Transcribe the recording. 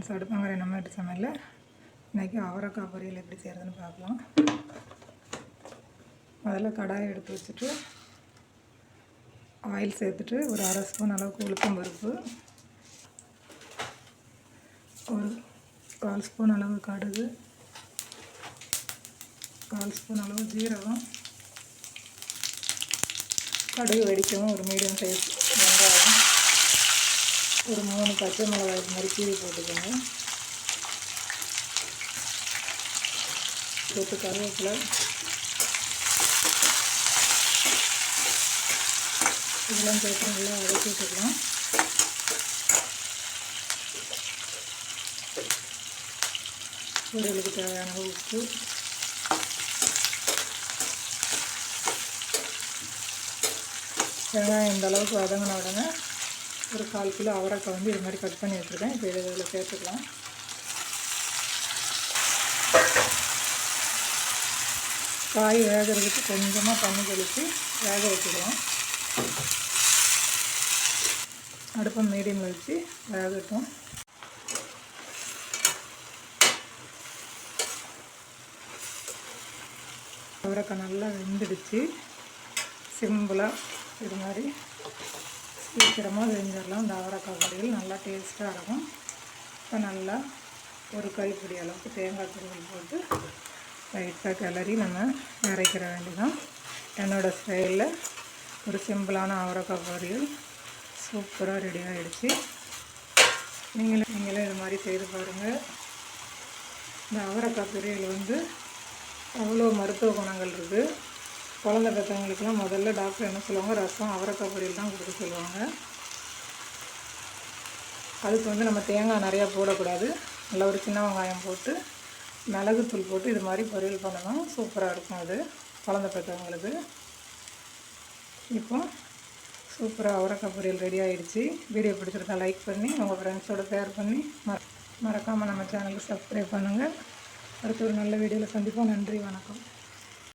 Friends, அடுப்பாங்கிற நம்ம வீட்டு சமையலில் இன்றைக்கி அவரைக்காய் பொரியல் எப்படி செய்கிறதுன்னு பார்க்கலாம். முதல்ல கடாயை எடுத்து வச்சுட்டு ஆயில் சேர்த்துட்டு ஒரு அரை ஸ்பூன் அளவுக்கு உளுத்தம் பருப்பு, ஒரு 1/4 ஸ்பூன் அளவு கடுகு, 1/4 ஸ்பூன் அளவு ஜீரகம், கடுகு வெடிக்கவும் ஒரு மீடியம் சைஸ் வெங்காயம், ஒரு 3 பச்சை மிளகாய் மாதிரி கீரி போட்டுக்கோங்க, போட்டு கருவேப்பிலை, இதெல்லாம் சேர்த்து நல்லா வதக்கி விட்டுக்கலாம். பொரியலுக்கு தேவையான உப்பு, வெங்காயம் இந்த அளவுக்கு வதங்கின உடனே ஒரு 1/4 கிலோ அவரைக்காய் வந்து இது மாதிரி கட் பண்ணி வச்சுருக்கேன். இப்போ இதில் சேர்த்துக்கலாம். காய் வேகிறதுக்கு கொஞ்சமாக தண்ணி தெளித்து வேக வச்சுக்கலாம். அடுப்பை மீடியமில் வச்சு வேகட்டும். அவரைக்காய் நல்லா வெந்துடுச்சு. சிம்பிளாக இது மாதிரி சீக்கிரமாக செஞ்சிடலாம். இந்த அவரைக்காய் பொரியல் நல்லா டேஸ்ட்டாக இருக்கும். இப்போ நல்லா ஒரு கைப்பிடி அளவுக்கு தேங்காய் துருவல் போட்டு லைட்டாக கிளறி நம்ம அரைக்கிற வேண்டியதான். என்னோடய ஸ்டைலில் ஒரு சிம்பிளான அவரைக்காய் பொரியல் சூப்பராக ரெடி ஆகிடுச்சு. நீங்களே இது மாதிரி செய்து பாருங்கள். இந்த அவரைக்காய் பொரியல் வந்து அவ்வளோ மருத்துவ குணங்கள் இருக்குது. குழந்தை பெற்றவங்களுக்குலாம் முதல்ல டாக்டர் என்ன சொல்லுவாங்க, ரசம் அவரைக்காய் பொரியல் தான் கொடுக்க சொல்லுவாங்க. அதுக்கு வந்து நம்ம தேங்காய் நிறையா போடக்கூடாது. நல்லா ஒரு சின்ன வெங்காயம் போட்டு மிளகுத்தூள் போட்டு இது மாதிரி பொரியல் பண்ணணும். சூப்பராக இருக்கும் அது குழந்தை பெற்றவங்களுக்கு. இப்போ சூப்பராக அவரைக்காய் பொரியல் ரெடி ஆகிடுச்சு. வீடியோ பிடிச்சிருந்தா லைக் பண்ணி உங்கள் ஃப்ரெண்ட்ஸோடு ஷேர் பண்ணி மறக்காமல் நம்ம சேனலுக்கு சப்ஸ்கிரைப் பண்ணுங்கள். அடுத்த ஒரு நல்ல வீடியோவில் சந்திப்போம். நன்றி, வணக்கம்.